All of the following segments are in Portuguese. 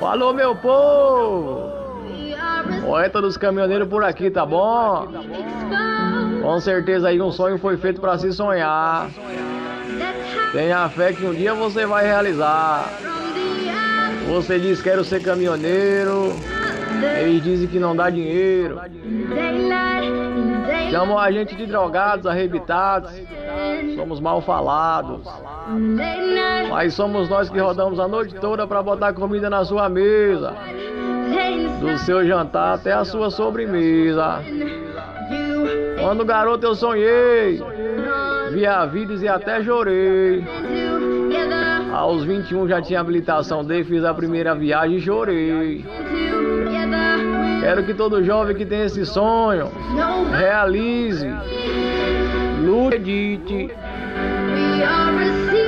Falou, meu povo! Poeta dos caminhoneiros por aqui, tá bom? Com certeza aí um sonho foi feito pra se sonhar. Tenha fé que um dia você vai realizar. Você diz quero ser caminhoneiro, eles dizem que não dá dinheiro. Chamam a gente de drogados, arrebitados, somos mal falados. Mas somos nós que rodamos a noite toda pra botar comida na sua mesa, do seu jantar até a sua sobremesa. Quando garoto eu sonhei, vi a vida e até chorei. Aos 21 já tinha habilitação D, fiz a primeira viagem e chorei. Quero que todo jovem que tem esse sonho realize, lute, edite.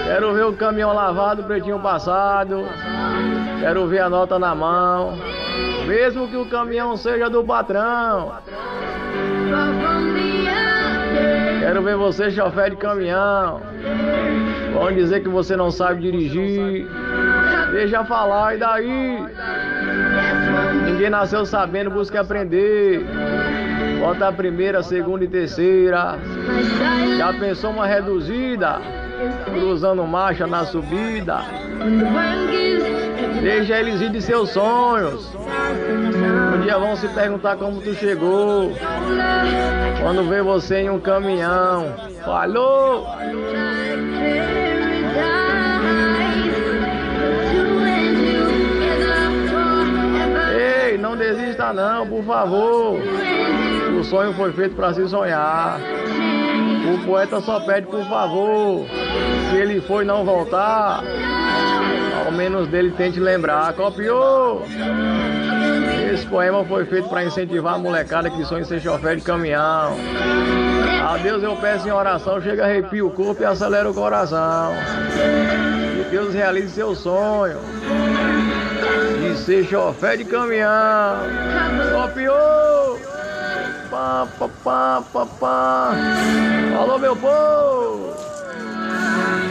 Quero ver o caminhão lavado, pretinho passado. Quero ver a nota na mão, mesmo que o caminhão seja do patrão. Quero ver você, chofer de caminhão. Vão dizer que você não sabe dirigir. Deixa falar, e daí? Ninguém nasceu sabendo, busca aprender. Bota a primeira, segunda e terceira. Já pensou uma reduzida? Cruzando marcha na subida. Deixa eles ir de seus sonhos. Um dia vão se perguntar como tu chegou, quando vê você em um caminhão. Falou! Ei, não desista não, por favor. O sonho foi feito para se sonhar. O poeta só pede por favor. Se ele foi não voltar, ao menos dele tente lembrar. Copiou? Esse poema foi feito para incentivar a molecada que sonha em ser chofer de caminhão. A Deus eu peço em oração, chega, arrepia o corpo e acelera o coração. Que Deus realize seu sonho de ser chofer de caminhão. Copiou? Pá, pá, pá, pá, pá. Falou, meu povo!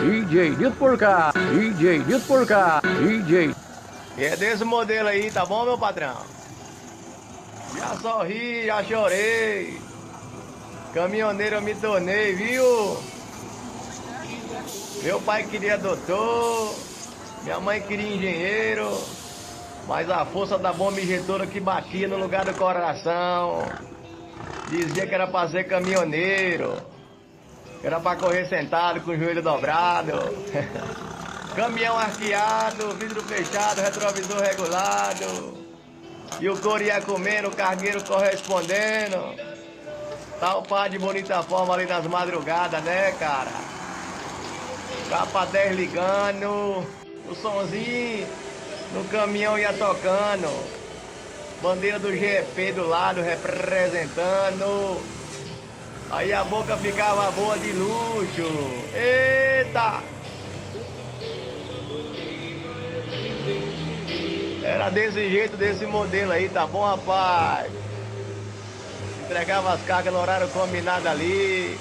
DJ Dito por cá, DJ Dito por cá, DJ. E é desse modelo aí, tá bom, meu patrão? Já sorri, já chorei. Caminhoneiro eu me tornei, viu? Meu pai queria doutor, minha mãe queria engenheiro, mas a força da bomba injetora que batia no lugar do coração dizia que era pra ser caminhoneiro, que era pra correr sentado com o joelho dobrado. Caminhão arqueado, vidro fechado, retrovisor regulado, e o couro ia comendo, o cargueiro correspondendo. Tá o par de bonita forma ali nas madrugadas, né, cara? Capa 10 ligando, o sonzinho no caminhão ia tocando, bandeira do GP do lado representando. Aí a boca ficava boa de luxo. Eita! Era desse jeito, desse modelo aí, tá bom, rapaz? Entregava as cargas no horário combinado ali.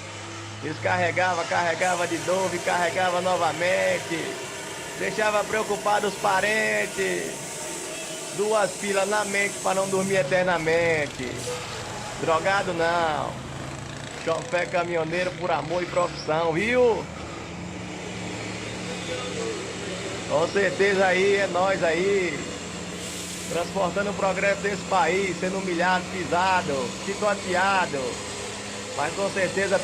Descarregava, carregava de novo e carregava novamente. Deixava preocupado os parentes. 2 pilas na mente para não dormir eternamente. Drogado não. Chofer caminhoneiro por amor e profissão, viu? Com certeza aí, é nós aí. Transportando o progresso desse país, sendo humilhado, pisado, chicoteado. Mas com certeza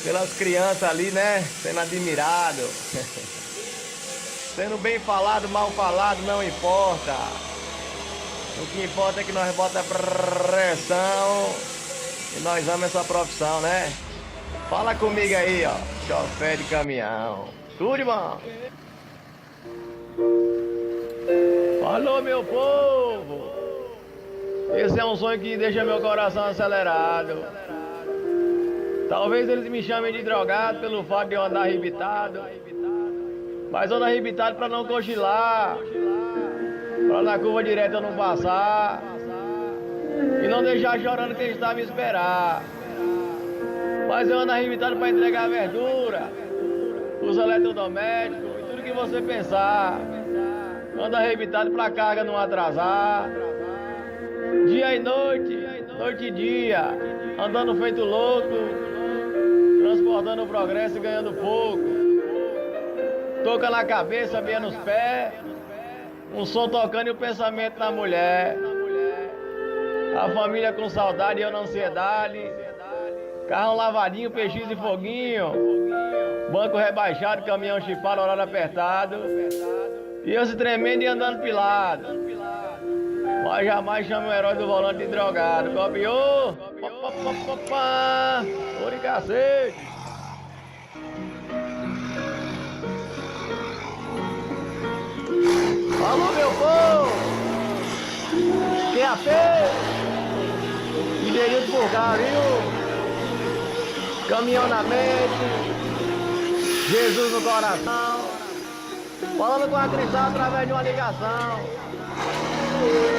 pelas crianças ali, né? Sendo admirado. Sendo bem falado, mal falado, não importa. O que importa é que nós bota pressão e nós amamos essa profissão, né? Fala comigo aí, ó. Chofer de caminhão. Tudo, irmão? Falou, meu povo! Esse é um sonho que deixa meu coração acelerado. Talvez eles me chamem de drogado pelo fato de eu andar arrebitado, mas eu ando arrebitado pra não cochilar, pra na curva direta eu não passar e não deixar chorando quem está a me esperar. Mas eu ando arrebitado pra entregar verdura, os eletrodomésticos e tudo que você pensar. anda arrebitado pra carga não atrasar. Dia e noite, noite e dia, andando feito louco, transportando o progresso e ganhando pouco. Toca na cabeça, meia nos pés, um som tocando e o pensamento na mulher. A família com saudade e eu na ansiedade. Carrão lavadinho, peixinho e foguinho. Banco rebaixado, caminhão chipado, horário apertado. E eu se tremendo e andando pilado. Mas jamais chama o herói do volante de drogado. Copiou? Ouro e cacete. Alô, meu povo! Quem é feio? E delito por cá, viu? Caminhão na mente, Jesus no coração, falando com a cristã através de uma ligação.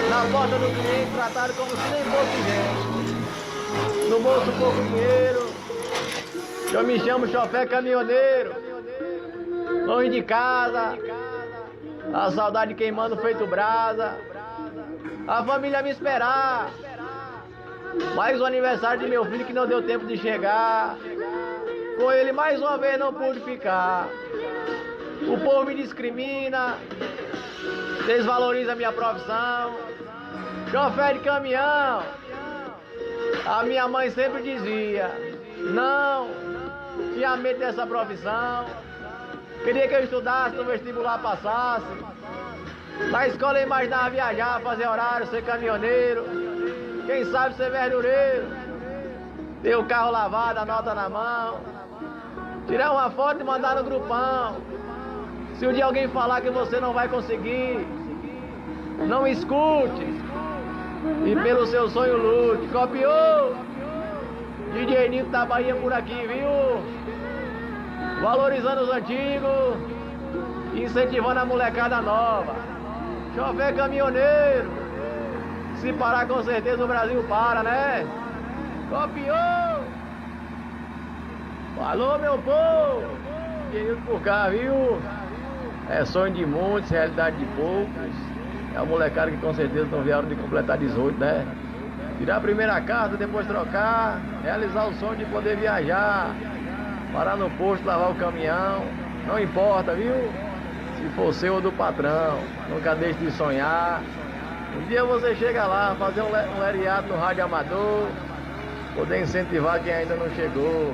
Na porta do cliente, tratado como se nem fosse gente. No bolso pouco dinheiro, eu me chamo chofé caminhoneiro. Longe de casa, a saudade queimando feito brasa. A família me esperar. Mais um aniversário de meu filho que não deu tempo de chegar. Com ele mais uma vez não pude ficar. O povo me discrimina, desvaloriza minha profissão. Chofer de caminhão. A minha mãe sempre dizia: não, tinha medo dessa profissão. Queria que eu estudasse, no vestibular passasse. Na escola eu imaginava viajar, fazer horário, ser caminhoneiro. Quem sabe ser verdureiro. Ter o carro lavado, a nota na mão. Tirar uma foto e mandar no grupão. Se um dia alguém falar que você não vai conseguir, não escute. E pelo seu sonho lute. Copiou? DJ Nito da Bahia por aqui, viu? Valorizando os antigos, incentivando a molecada nova. Chofer caminhoneiro. Se parar, com certeza o Brasil para, né? Copiou! Falou, meu povo! Querido por cá, viu? É sonho de muitos, realidade de poucos. É a molecada que com certeza não vieram de completar 18, né? Tirar a primeira carta, depois trocar. Realizar o sonho de poder viajar. Parar no posto, lavar o caminhão. Não importa, viu? Se for seu ou do patrão. Nunca deixe de sonhar. Um dia você chega lá, fazer um leriado no rádio amador, poder incentivar quem ainda não chegou.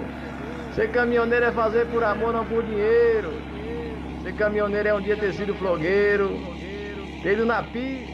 Ser caminhoneiro é fazer por amor, não por dinheiro. Ser caminhoneiro é um dia ter sido flogueiro, ter ido na pista,